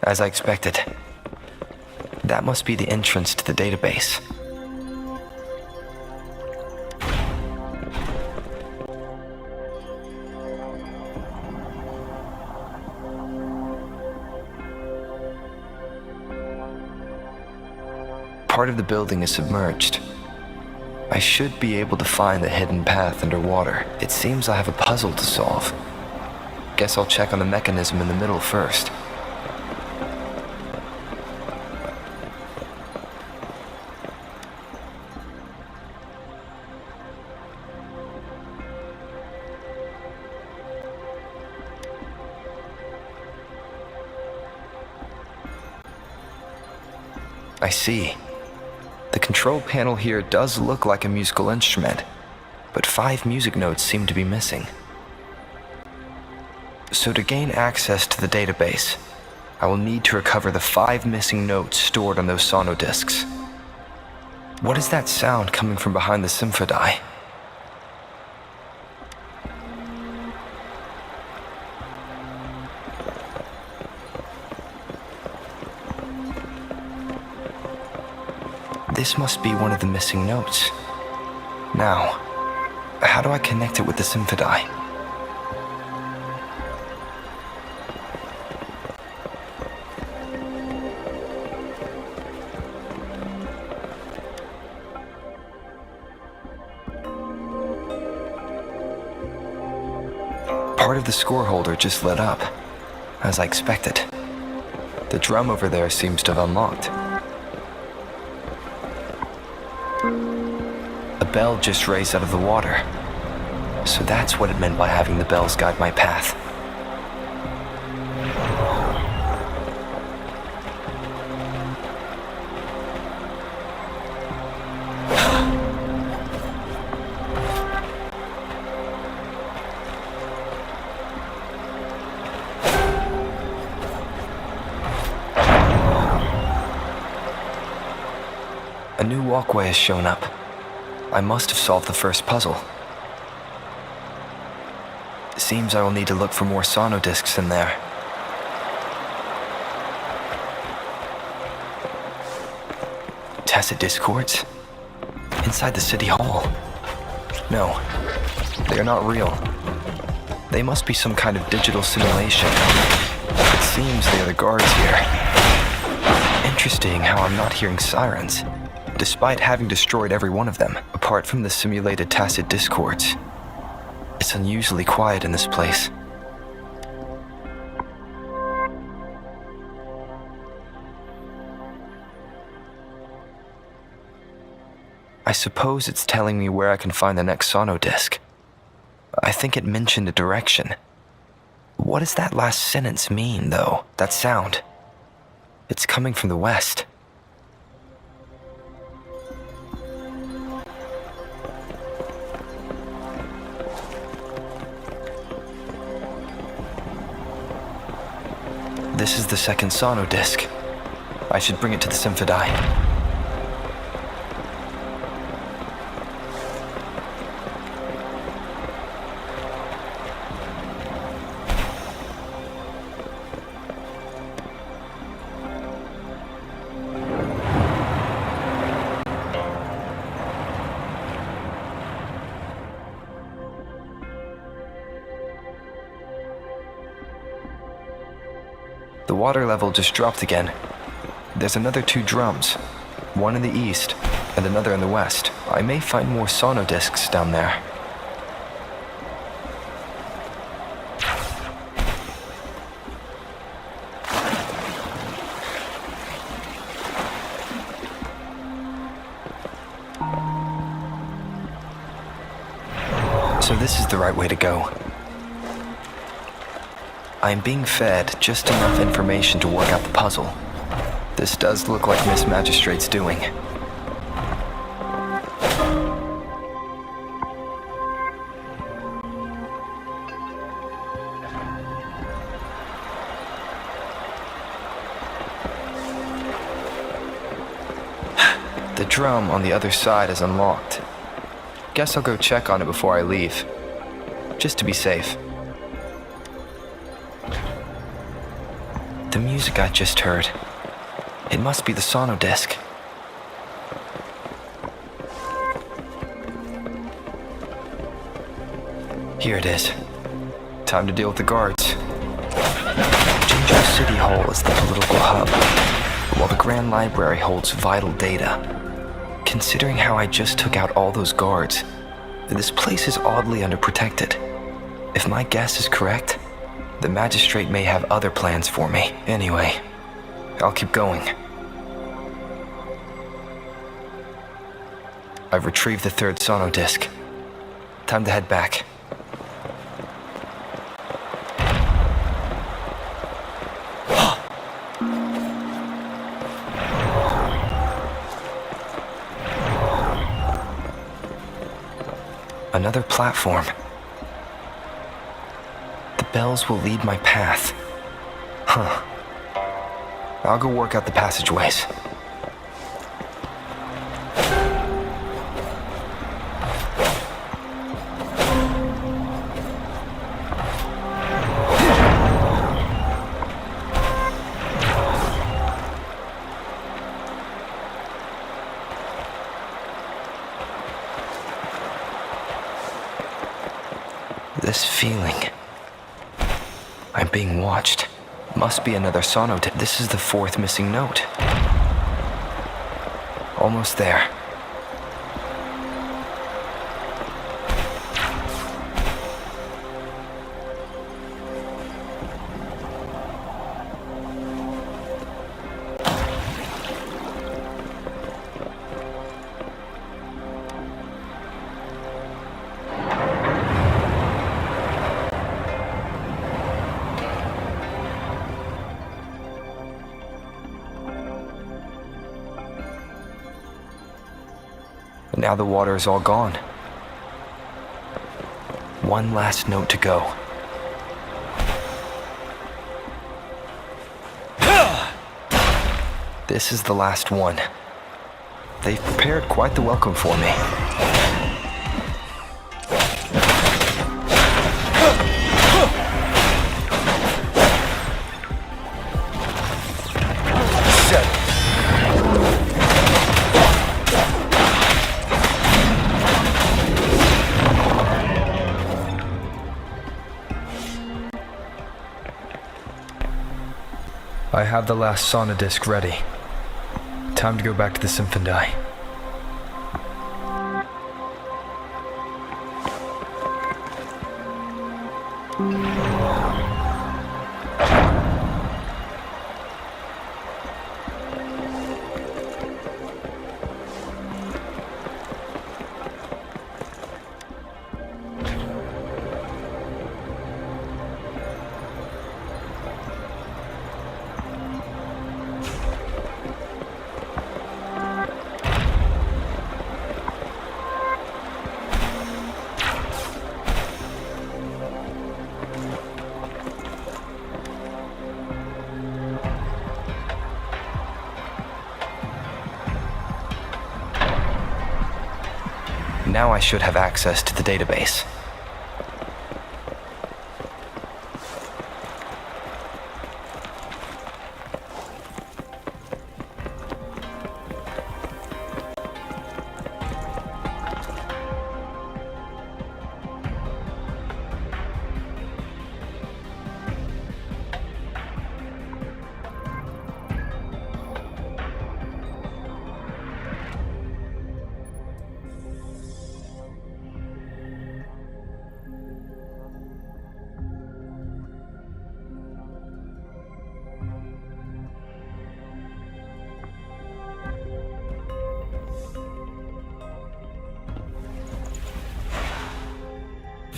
As I expected. That must be the entrance to the database. Part of the building is submerged. I should be able to find the hidden path underwater. It seems I have a puzzle to solve. Guess I'll check on the mechanism in the middle first. I see. The control panel here does look like a musical instrument, but 5 music notes seem to be missing. So to gain access to the database, I will need to recover the 5 missing notes stored on those sonodiscs. What is that sound coming from behind the symphodi? This must be one of the missing notes. Now, how do I connect it with the symphodi? Part of the score holder just lit up, as I expected. The drum over there seems to have unlocked. A bell just raised out of the water. So that's what it meant by having the bells guide my path. A new walkway has shown up. I must have solved the first puzzle. It seems I will need to look for more sonodiscs in there. Tacit discords? Inside the city hall? No, they are not real. They must be some kind of digital simulation. It seems they are the guards here. Interesting how I'm not hearing sirens, despite having destroyed every one of them, apart from the simulated tacit discords. It's unusually quiet in this place. I suppose it's telling me where I can find the next sonodisc. I think it mentioned a direction. What does that last sentence mean, though? That sound? It's coming from the west. This is the second sonodisc. I should bring it to the symphodi. The water level just dropped again. There's another 2 drums, one in the east and another in the west. I may find more sonodiscs down there. So this is the right way to go. I am being fed just enough information to work out the puzzle. This does look like Miss Magistrate's doing. The drum on the other side is unlocked. Guess I'll go check on it before I leave, just to be safe. The music I just heard, it must be the sono disc. Here it is. Time to deal with the guards. Jinjo City Hall is the political hub, while the Grand Library holds vital data. Considering how I just took out all those guards, this place is oddly underprotected. If my guess is correct, the magistrate may have other plans for me. Anyway, I'll keep going. I've retrieved the third sono disc. Time to head back. Another platform. The bells will lead my path. Huh. I'll go work out the passageways. This feeling. I'm being watched. Must be another sono. This is the fourth missing note. Almost there. Now the water is all gone. One last note to go. This is the last one. They've prepared quite the welcome for me. I have the last sono disc ready. Time to go back to the Symphony. Now I should have access to the database.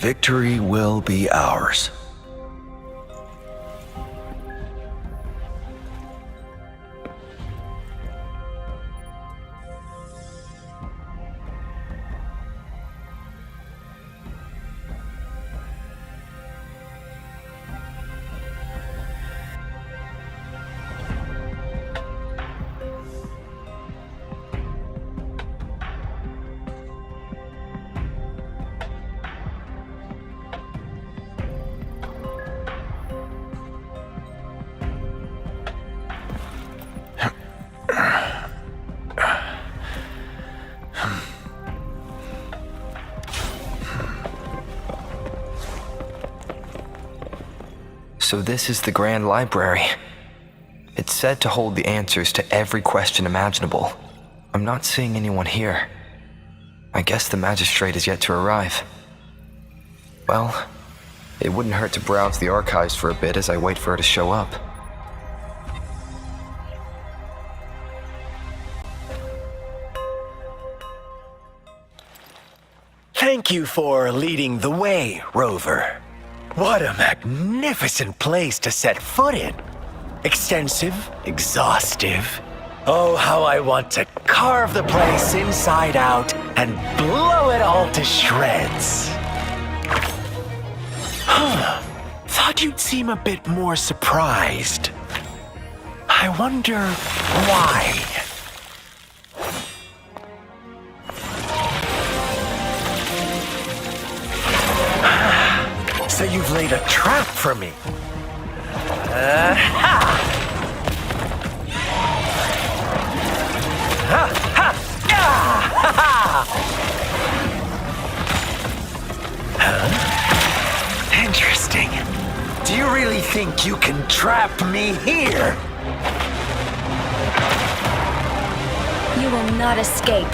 Victory will be ours. So this is the Grand Library. It's said to hold the answers to every question imaginable. I'm not seeing anyone here. I guess the magistrate is yet to arrive. Well, it wouldn't hurt to browse the archives for a bit as I wait for her to show up. Thank you for leading the way, Rover. What a magnificent place to set foot in. Extensive, exhaustive. Oh, how I want to carve the place inside out and blow it all to shreds. Thought you'd seem a bit more surprised. I wonder why. So you've laid a trap for me. Interesting. Do you really think you can trap me here? You will not escape.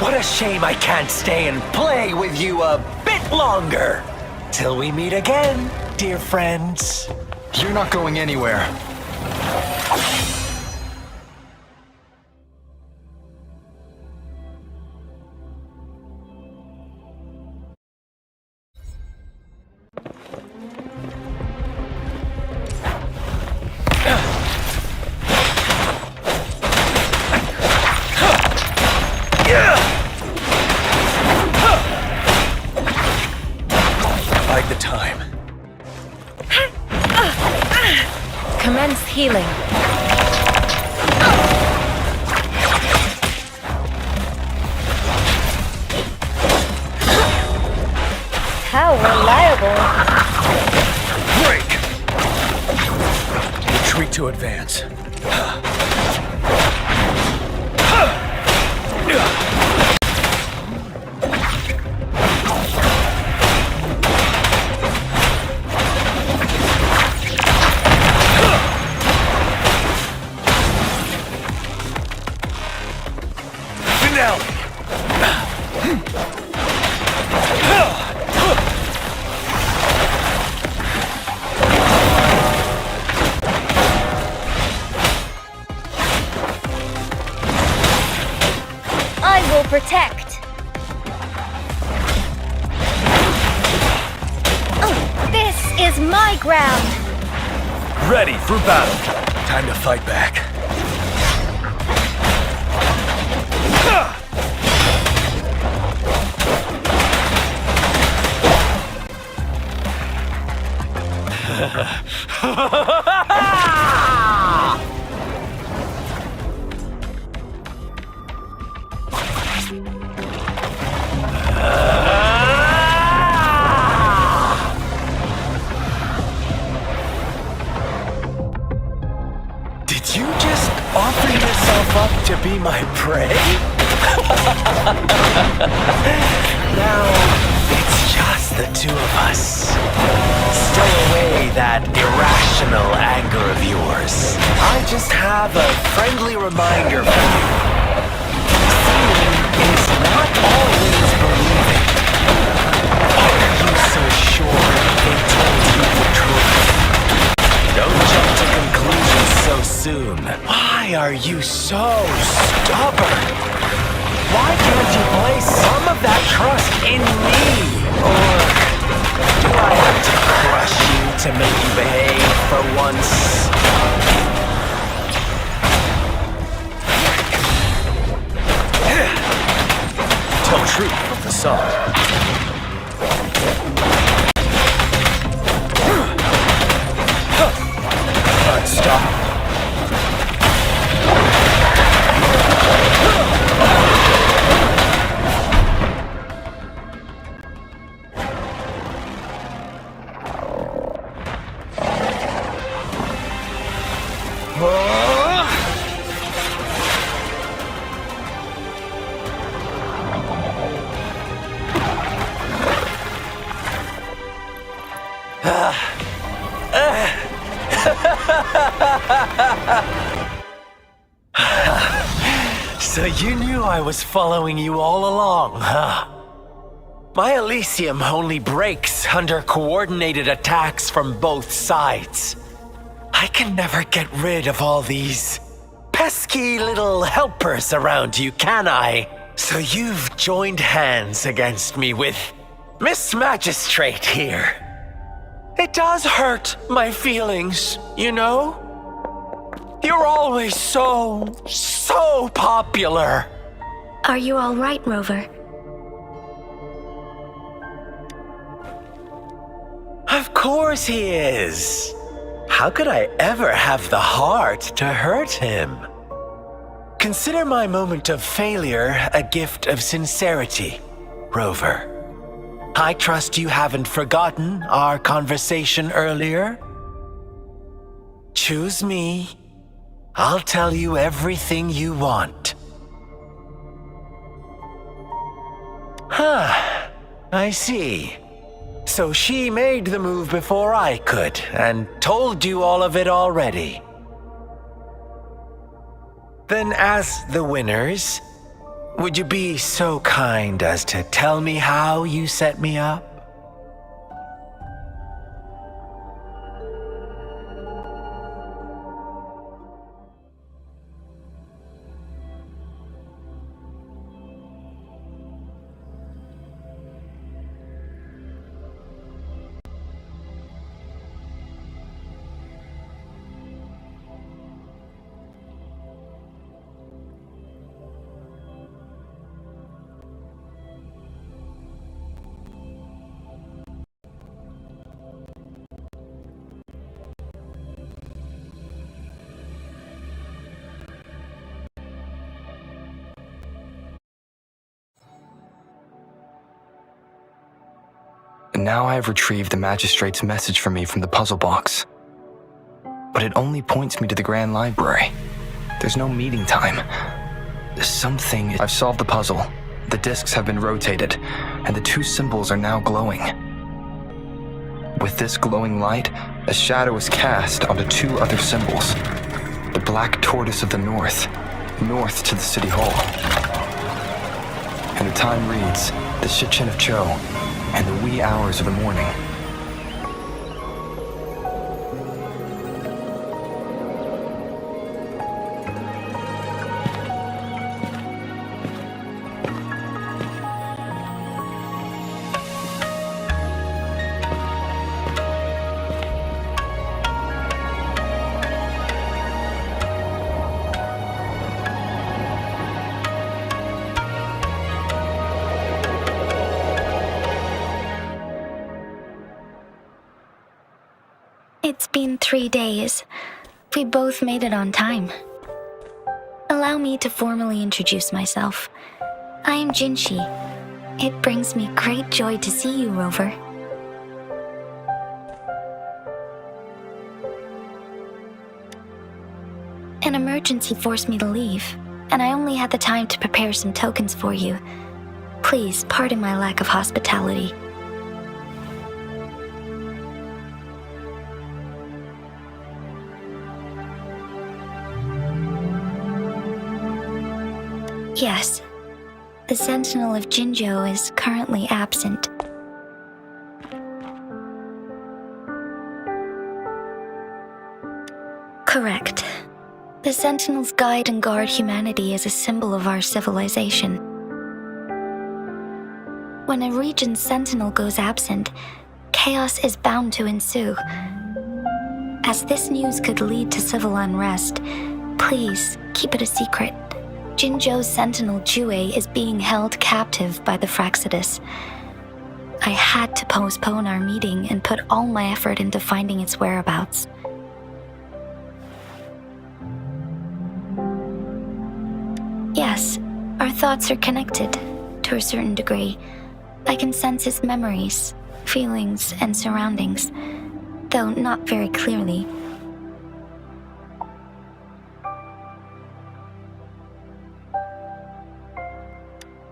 What a shame I can't stay and play with you a bit longer. Till we meet again, dear friends. You're not going anywhere. Bide the time. Commence healing. How reliable. Break! Retreat to advance. I will protect. This is my ground. Ready for battle. Time to fight back. Did you just offer yourself up to be my prey? Now, it's just the two of us. Stow away that irrational anger of yours. I just have a friendly reminder for you. Seeing is not always believing. Are you so sure they told you the truth? Don't jump to conclusions so soon. Why are you so stubborn? Why can't you place some of that trust in me? Or to make you behave for once. Tell truth from the sun. Stop. So you knew I was following you all along, huh? My Elysium only breaks under coordinated attacks from both sides. I can never get rid of all these pesky little helpers around you, can I? So you've joined hands against me with Miss Magistrate here. It does hurt my feelings, you know? You're always so popular. Are you all right, Rover? Of course he is. How could I ever have the heart to hurt him? Consider my moment of failure a gift of sincerity, Rover. I trust you haven't forgotten our conversation earlier. Choose me. I'll tell you everything you want. Huh, I see. So she made the move before I could, and told you all of it already. Then as the winners, would you be so kind as to tell me how you set me up? And now I have retrieved the magistrate's message for me from the puzzle box. But it only points me to the Grand Library. There's no meeting time. I've solved the puzzle. The discs have been rotated, and the two symbols are now glowing. With this glowing light, a shadow is cast onto two other symbols. The black tortoise of the north to the city hall. And the time reads, the Shichin of Cho, and the wee hours of the morning. It's been 3 days. We both made it on time. Allow me to formally introduce myself. I am Jinshi. It brings me great joy to see you, Rover. An emergency forced me to leave, and I only had the time to prepare some tokens for you. Please pardon my lack of hospitality. Yes, the Sentinel of Jinzhou is currently absent. Correct. The Sentinels guide and guard humanity as a symbol of our civilization. When a region's Sentinel goes absent, chaos is bound to ensue, As this news could lead to civil unrest, please keep it a secret. Jinzhou's sentinel Jue is being held captive by the Fraxidus. I had to postpone our meeting and put all my effort into finding its whereabouts. Yes, our thoughts are connected, to a certain degree. I can sense his memories, feelings, and surroundings, though not very clearly.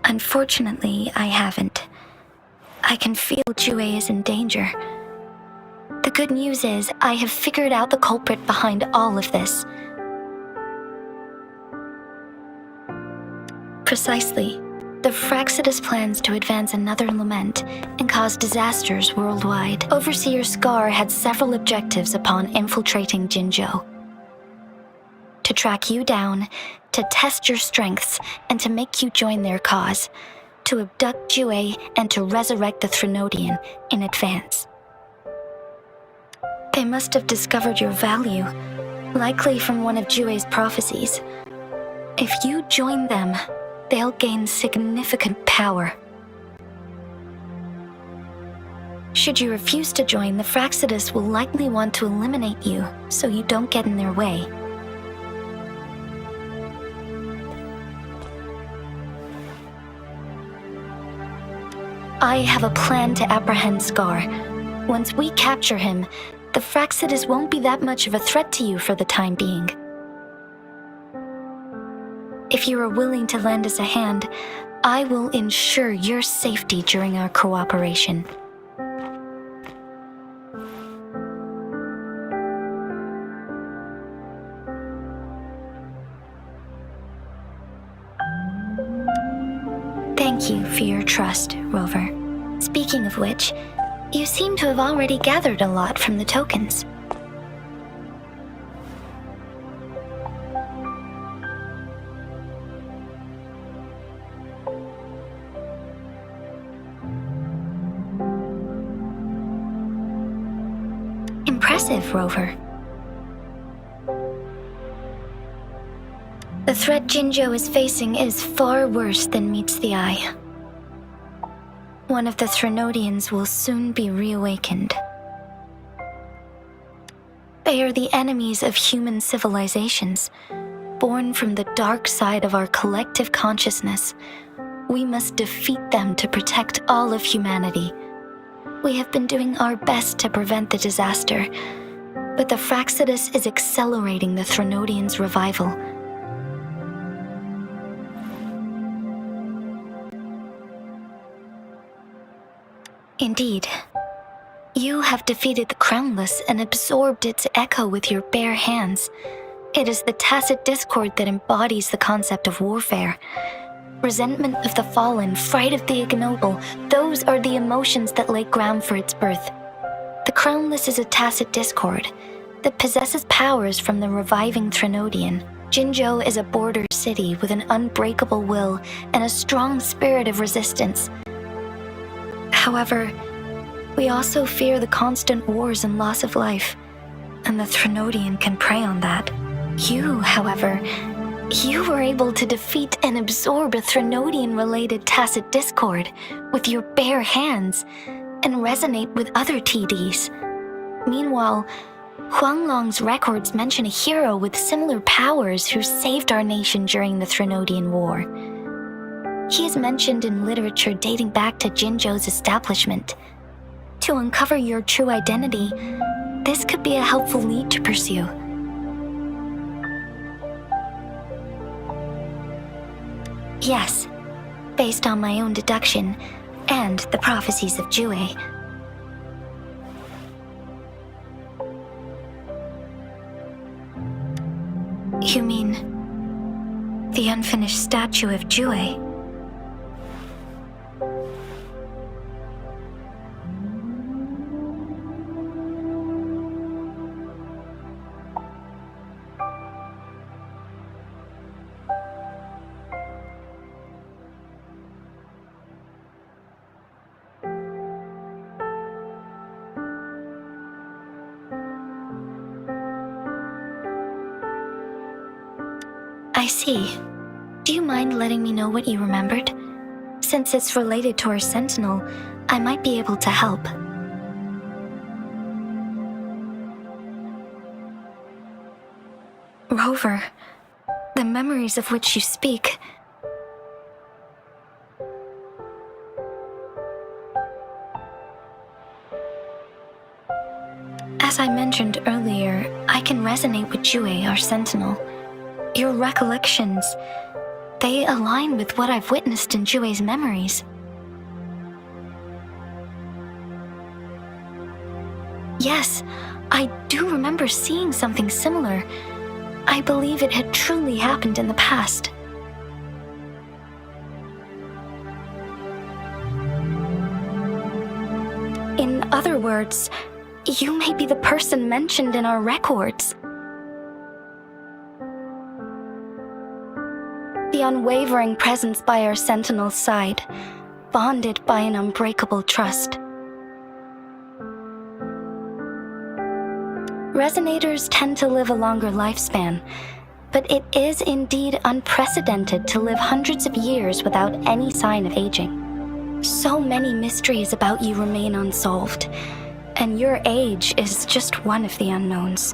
Unfortunately, I haven't. I can feel Jue is in danger. The good news is I have figured out the culprit behind all of this. Precisely. The Fraxidus plans to advance another lament and cause disasters worldwide. Overseer Scar had several objectives upon infiltrating Jinzhou. To track you down, to test your strengths, and to make you join their cause. To abduct Jue and to resurrect the Threnodian in advance. They must have discovered your value, likely from one of Jue's prophecies. If you join them, they'll gain significant power. Should you refuse to join, the Fraxidus will likely want to eliminate you so you don't get in their way. I have a plan to apprehend Scar. Once we capture him, the Fraxidus won't be that much of a threat to you for the time being. If you are willing to lend us a hand, I will ensure your safety during our cooperation. Thank you for your trust, Rover. Speaking of which, you seem to have already gathered a lot from the tokens. Impressive, Rover. The threat Jinzhou is facing is far worse than meets the eye. One of the Threnodians will soon be reawakened. They are the enemies of human civilizations, born from the dark side of our collective consciousness. We must defeat them to protect all of humanity. We have been doing our best to prevent the disaster, but the Fraxidus is accelerating the Threnodians' revival. Indeed, you have defeated the Crownless and absorbed its echo with your bare hands. It is the tacit discord that embodies the concept of warfare. Resentment of the fallen, fright of the ignoble, those are the emotions that lay ground for its birth. The Crownless is a tacit discord that possesses powers from the reviving Threnodian. Jinzhou is a border city with an unbreakable will and a strong spirit of resistance. However, we also fear the constant wars and loss of life, and the Threnodian can prey on that. You, however, you were able to defeat and absorb a Threnodian-related tacit discord with your bare hands and resonate with other TDs. Meanwhile, Huanglong's records mention a hero with similar powers who saved our nation during the Threnodian War. He is mentioned in literature dating back to Jinzhou's establishment. To uncover your true identity, this could be a helpful lead to pursue. Yes, based on my own deduction and the prophecies of Jue. You mean the unfinished statue of Jue? I see. Do you mind letting me know what you remembered? Since it's related to our sentinel, I might be able to help. Rover, the memories of which you speak. As I mentioned earlier, I can resonate with Jue, our sentinel. Your recollections, they align with what I've witnessed in Jue's memories. Yes, I do remember seeing something similar. I believe it had truly happened in the past. In other words, you may be the person mentioned in our records. The unwavering presence by our sentinel's side, bonded by an unbreakable trust. Resonators tend to live a longer lifespan, but it is indeed unprecedented to live hundreds of years without any sign of aging. So many mysteries about you remain unsolved, and your age is just one of the unknowns.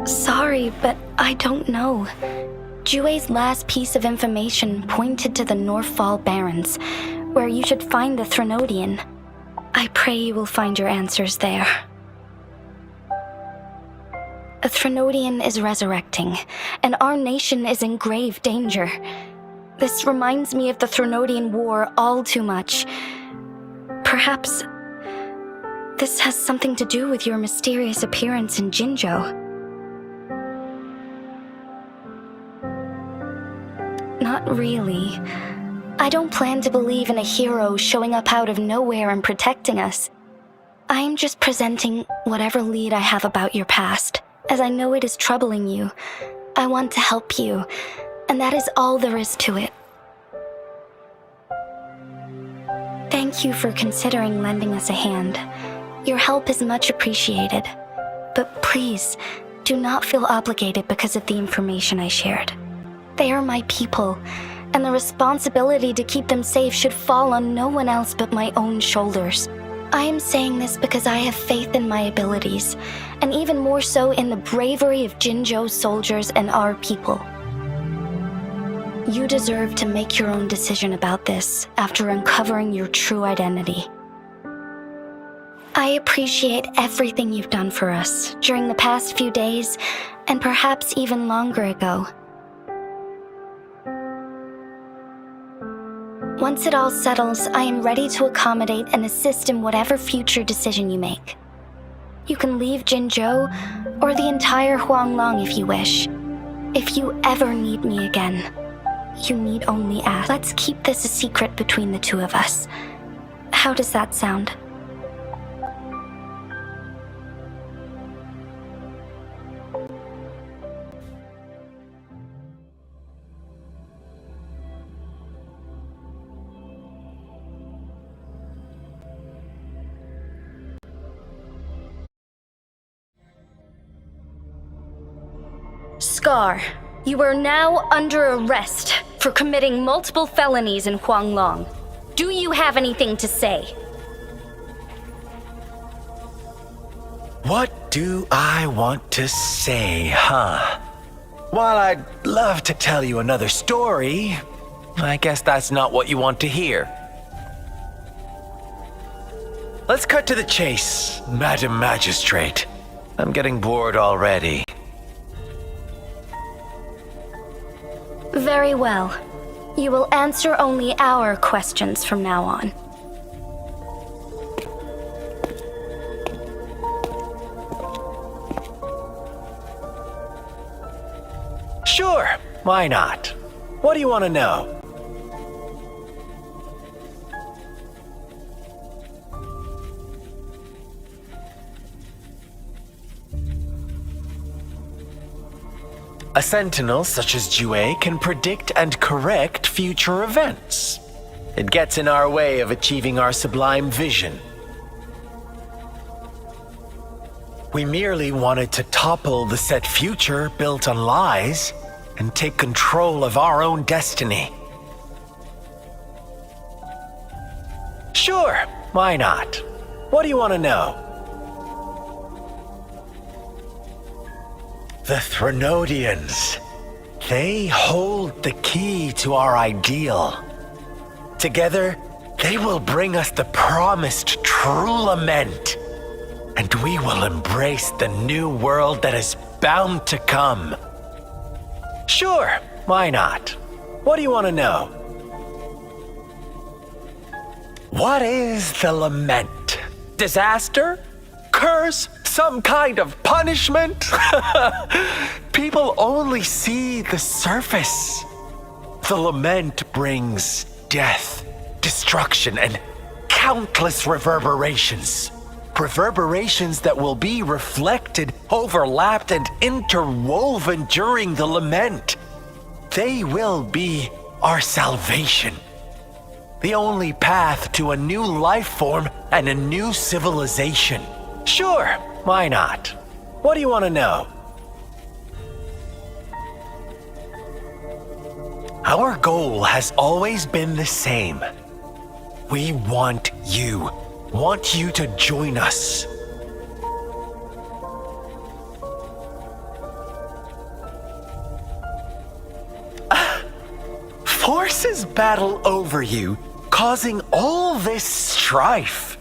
Sorry, but I don't know. Jue's last piece of information pointed to the Northfall Barrens, where you should find the Threnodian. I pray you will find your answers there. A Threnodian is resurrecting, and our nation is in grave danger. This reminds me of the Threnodian War all too much. Perhaps this has something to do with your mysterious appearance in Jinzhou. Not really. I don't plan to believe in a hero showing up out of nowhere and protecting us. I'm just presenting whatever lead I have about your past, as I know it is troubling you. I want to help you, and that is all there is to it. Thank you for considering lending us a hand. Your help is much appreciated. But please, do not feel obligated because of the information I shared. They are my people, and the responsibility to keep them safe should fall on no one else but my own shoulders. I am saying this because I have faith in my abilities, and even more so in the bravery of Jinzhou's soldiers and our people. You deserve to make your own decision about this after uncovering your true identity. I appreciate everything you've done for us during the past few days, and perhaps even longer ago. Once it all settles, I am ready to accommodate and assist in whatever future decision you make. You can leave Jinzhou or the entire Huanglong if you wish. If you ever need me again, you need only ask. Let's keep this a secret between the two of us. How does that sound? Scar, you are now under arrest for committing multiple felonies in Huanglong. Do you have anything to say? What do I want to say, huh? While I'd love to tell you another story, I guess that's not what you want to hear. Let's cut to the chase, Madam Magistrate. I'm getting bored already. Very well. You will answer only our questions from now on. Sure, why not? What do you want to know? A sentinel such as Jue can predict and correct future events. It gets in our way of achieving our sublime vision. We merely wanted to topple the set future built on lies and take control of our own destiny. Sure, why not? What do you want to know? The Threnodians. They hold the key to our ideal. Together, they will bring us the promised true lament. And we will embrace the new world that is bound to come. Sure, why not? What do you want to know? What is the lament? Disaster? Curse? Some kind of punishment? People only see the surface. The lament brings death, destruction, and countless reverberations. Reverberations that will be reflected, overlapped, and interwoven during the lament. They will be our salvation. The only path to a new life form and a new civilization. Sure, why not? What do you want to know? Our goal has always been the same. We want you to join us. Forces battle over you, causing all this strife.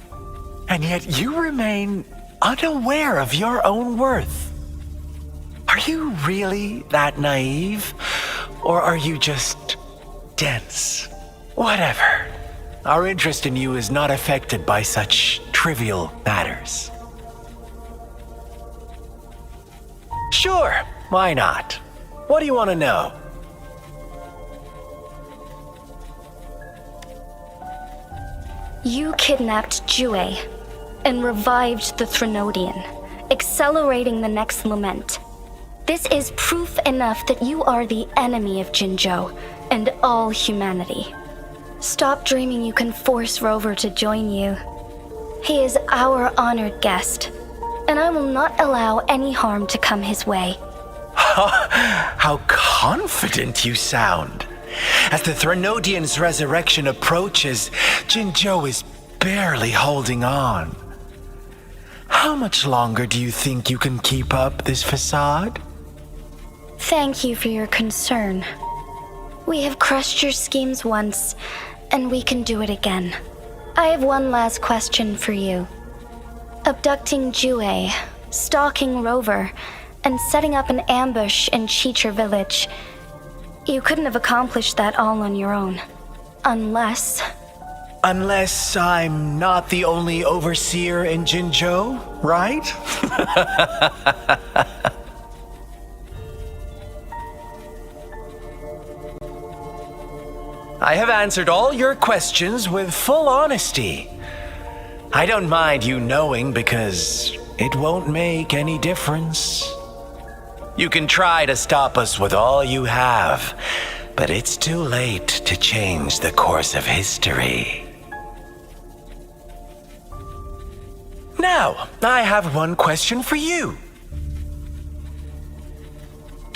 And yet you remain unaware of your own worth. Are you really that naive? Or are you just dense? Whatever. Our interest in you is not affected by such trivial matters. Sure, why not? What do you want to know? You kidnapped Jue and revived the Threnodian, accelerating the next lament. This is proof enough that you are the enemy of Jinzhou and all humanity. Stop dreaming you can force Rover to join you. He is our honored guest, and I will not allow any harm to come his way. How confident you sound. As the Threnodian's resurrection approaches, Jinzhou is barely holding on. How much longer do you think you can keep up this facade? Thank you for your concern. We have crushed your schemes once, and we can do it again. I have one last question for you. Abducting Jue, stalking Rover, and setting up an ambush in Cheecher village. You couldn't have accomplished that all on your own. Unless I'm not the only overseer in Jinzhou, right? I have answered all your questions with full honesty. I don't mind you knowing because it won't make any difference. You can try to stop us with all you have, but it's too late to change the course of history. Now, I have one question for you.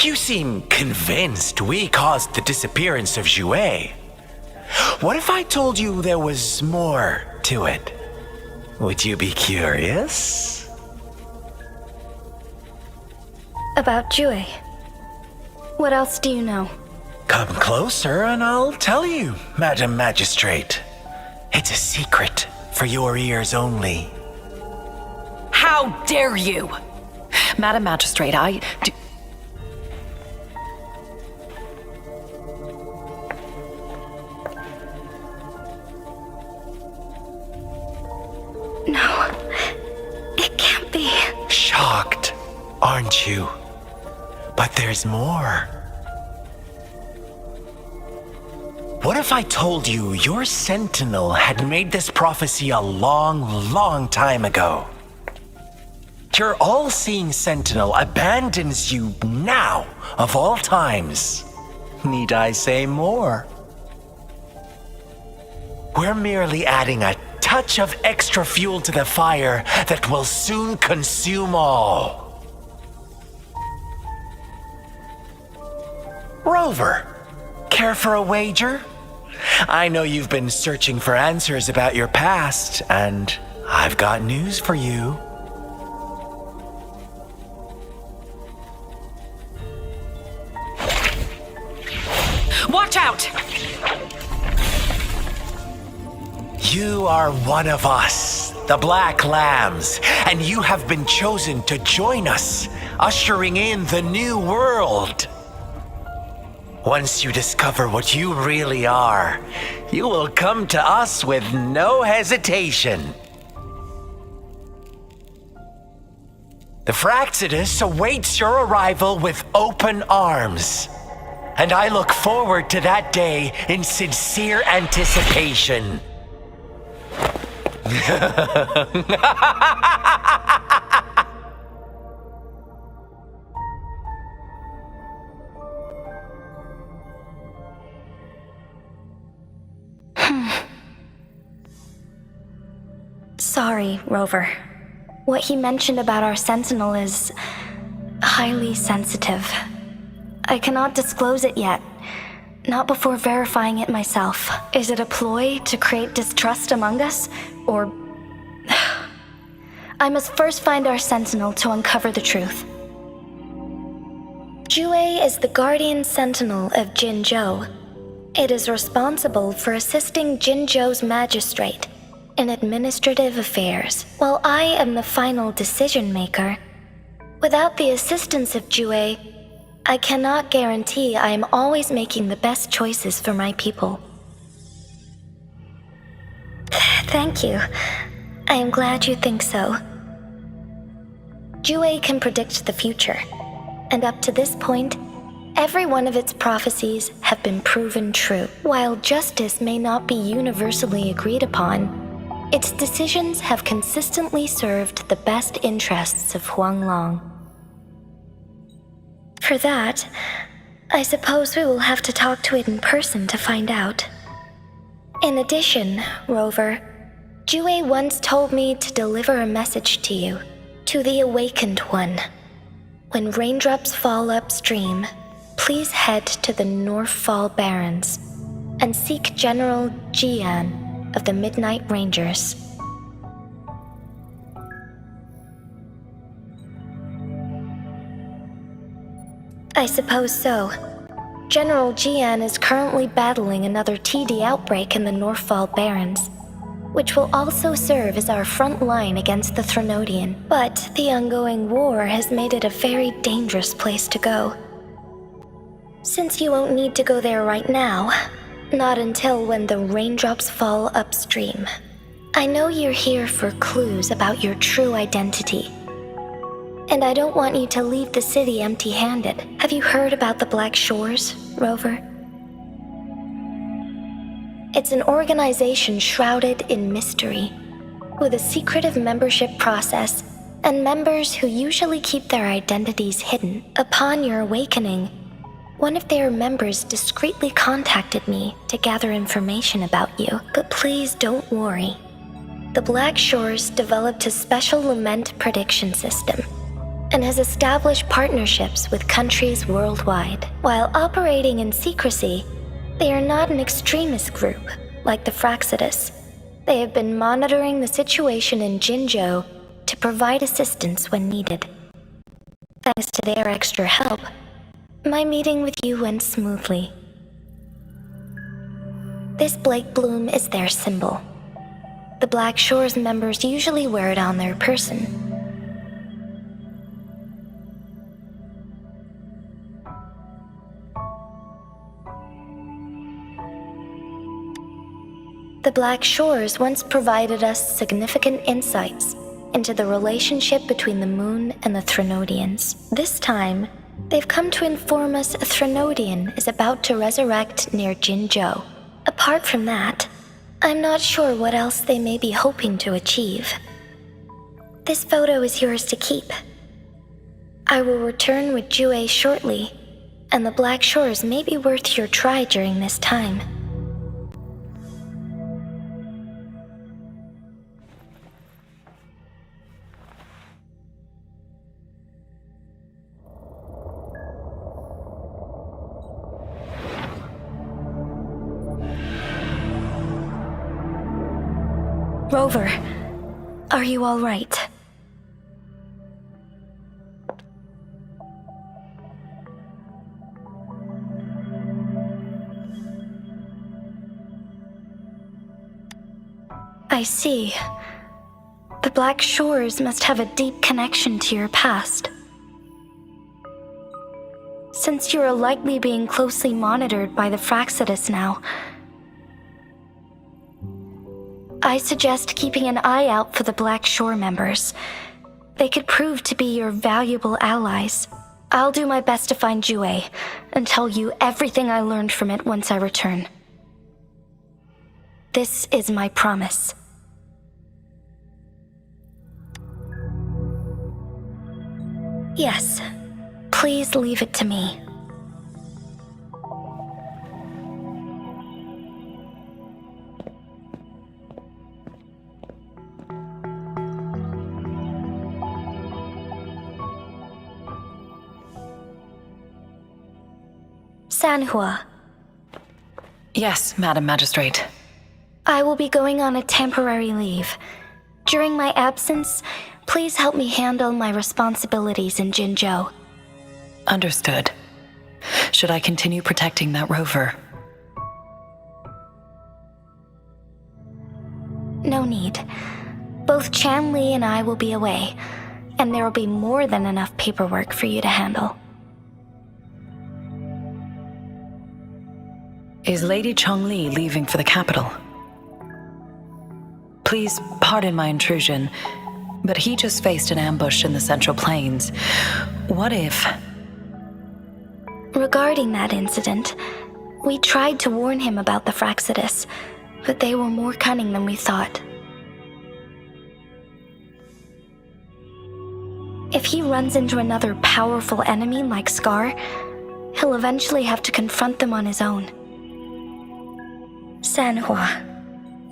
You seem convinced we caused the disappearance of Jue. What if I told you there was more to it? Would you be curious? about Jue. What else do you know? Come closer and I'll tell you, Madam Magistrate. It's a secret for your ears only. How dare you! Madam Magistrate, I do... No, it can't be. Shocked, aren't you? But there's more. What if I told you your sentinel had made this prophecy a long, long time ago? that your all-seeing sentinel abandons you now, of all times. Need I say more? We're merely adding a touch of extra fuel to the fire that will soon consume all. Rover, care for a wager? I know you've been searching for answers about your past, and I've got news for you. Watch out! You are one of us, the Black Lambs, and you have been chosen to join us, ushering in the new world. Once you discover what you really are, you will come to us with no hesitation. The Fraxidus awaits your arrival with open arms, and I look forward to that day in sincere anticipation. Sorry, Rover. What he mentioned about our sentinel is highly sensitive. I cannot disclose it yet. Not before verifying it myself. Is it a ploy to create distrust among us? Or... I must first find our sentinel to uncover the truth. Jue is the guardian sentinel of Jinzhou. It is responsible for assisting Jinzhou's magistrate in administrative affairs, while I am the final decision maker. Without the assistance of Jue, I cannot guarantee I am always making the best choices for my people. Thank you. I am glad you think so. Jue can predict the future, and up to this point, every one of its prophecies have been proven true. While justice may not be universally agreed upon, its decisions have consistently served the best interests of Huanglong. For that, I suppose we will have to talk to it in person to find out. In addition, Rover, Jue once told me to deliver a message to you, to the Awakened One. When raindrops fall upstream, please head to the Northfall Barrens and seek General Jian of the Midnight Rangers. I suppose so. General Jian is currently battling another TD outbreak in the Northfall Barrens, which will also serve as our front line against the Threnodian. But the ongoing war has made it a very dangerous place to go. Since you won't need to go there right now, not until when the raindrops fall upstream. I know you're here for clues about your true identity. And I don't want you to leave the city empty-handed. Have you heard about the Black Shores, Rover? It's an organization shrouded in mystery, with a secretive membership process and members who usually keep their identities hidden. Upon your awakening, one of their members discreetly contacted me to gather information about you. But please don't worry. The Black Shores developed a special lament prediction system and has established partnerships with countries worldwide. While operating in secrecy, they are not an extremist group like the Fraxidus. They have been monitoring the situation in Jinzhou to provide assistance when needed. Thanks to their extra help, my meeting with you went smoothly. This Blake Bloom is their symbol. The Black Shores members usually wear it on their person. The Black Shores once provided us significant insights into the relationship between the moon and the Threnodians. This time, they've come to inform us a Threnodian is about to resurrect near Jinzhou. Apart from that, I'm not sure what else they may be hoping to achieve. This photo is yours to keep. I will return with Jue shortly, and the Black Shores may be worth your try during this time. Rover, are you all right? I see. The Black Shores must have a deep connection to your past. Since you are likely being closely monitored by the Fraxidus now, I suggest keeping an eye out for the Black Shore members. They could prove to be your valuable allies. I'll do my best to find Jue and tell you everything I learned from it once I return. This is my promise. Yes, please leave it to me. Sanhua. Yes, Madam Magistrate. I will be going on a temporary leave. During my absence, please help me handle my responsibilities in Jinzhou. Understood. Should I continue protecting that rover? No need. Both Chan Li and I will be away, and there will be more than enough paperwork for you to handle. Is Lady Chongli leaving for the capital? Please pardon my intrusion, but he just faced an ambush in the Central Plains. What if... Regarding that incident, we tried to warn him about the Fraxidus, but they were more cunning than we thought. If he runs into another powerful enemy like Scar, he'll eventually have to confront them on his own. Sanhua,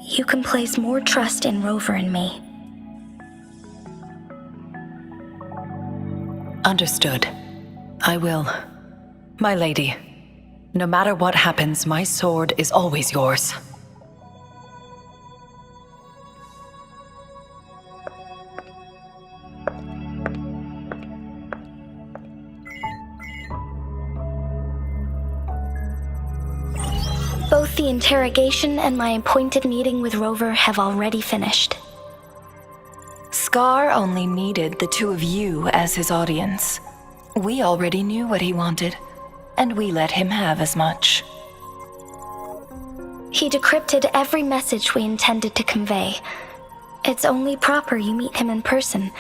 you can place more trust in Rover and me. Understood. I will. My lady, no matter what happens, my sword is always yours. Both the interrogation and my appointed meeting with Rover have already finished. Scar only needed the two of you as his audience. We already knew what he wanted, and we let him have as much. He decrypted every message we intended to convey. It's only proper you meet him in person,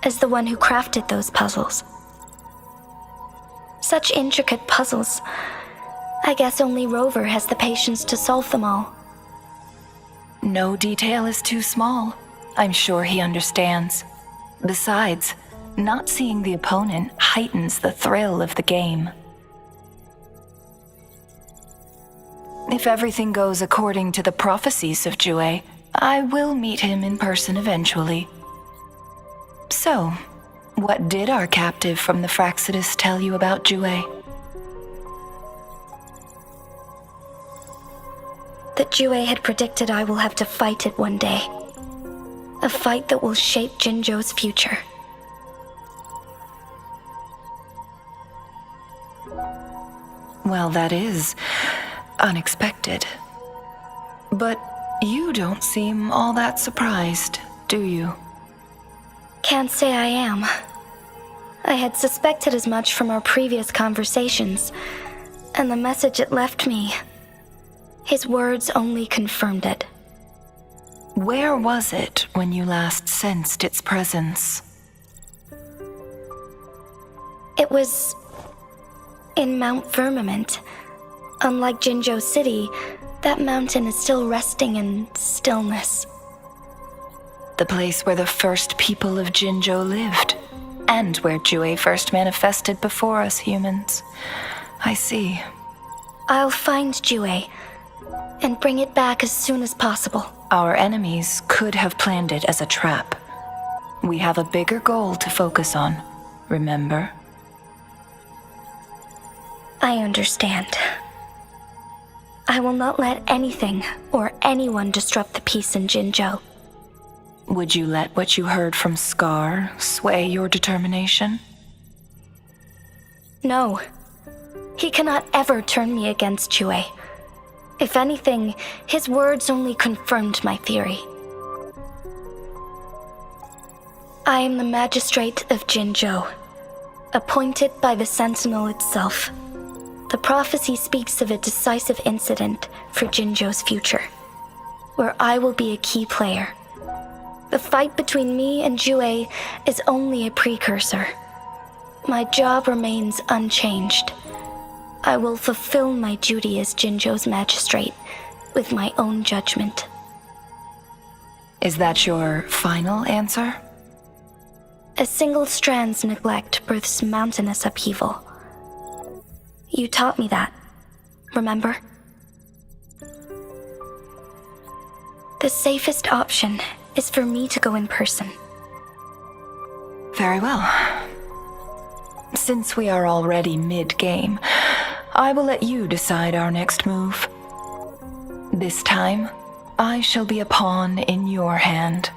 as the one who crafted those puzzles. Such intricate puzzles. I guess only Rover has the patience to solve them all. No detail is too small. I'm sure he understands. Besides, not seeing the opponent heightens the thrill of the game. If everything goes according to the prophecies of Jue, I will meet him in person eventually. So, what did our captive from the Fraxidus tell you about Jue? That Jue had predicted I will have to fight it one day. A fight that will shape Jinzhou's future. Well, that is unexpected. But you don't seem all that surprised, do you? Can't say I am. I had suspected as much from our previous conversations, and the message it left me, his words only confirmed it. Where was it when you last sensed its presence? It was in Mount Firmament. Unlike Jinzhou City, that mountain is still resting in stillness. The place where the first people of Jinzhou lived, and where Jue first manifested before us humans. I see. I'll find Jue and bring it back as soon as possible. Our enemies could have planned it as a trap. We have a bigger goal to focus on, remember? I understand. I will not let anything or anyone disrupt the peace in Jinzhou. Would you let what you heard from Scar sway your determination? No. He cannot ever turn me against Jue. If anything, his words only confirmed my theory. I am the magistrate of Jinzhou, appointed by the Sentinel itself. The prophecy speaks of a decisive incident for Jinzhou's future, where I will be a key player. The fight between me and Jue is only a precursor. My job remains unchanged. I will fulfill my duty as Jinzhou's magistrate with my own judgment. Is that your final answer? A single strand's neglect births mountainous upheaval. You taught me that, remember? The safest option is for me to go in person. Very well. Since we are already mid-game, I will let you decide our next move. This time, I shall be a pawn in your hand.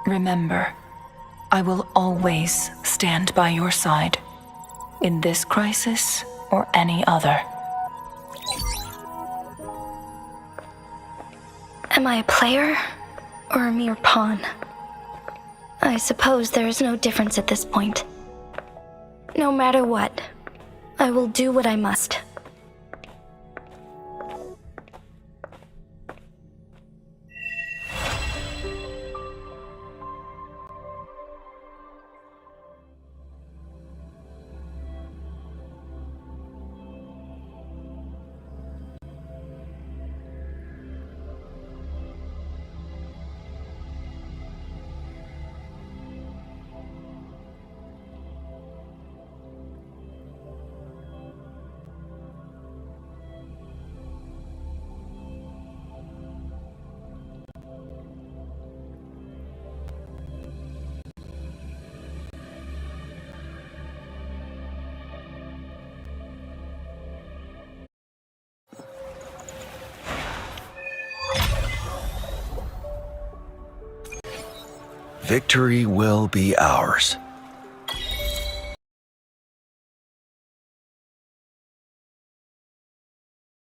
Remember, I will always stand by your side, in this crisis or any other. Am I a player or a mere pawn? I suppose there is no difference at this point. No matter what, I will do what I must. Victory will be ours.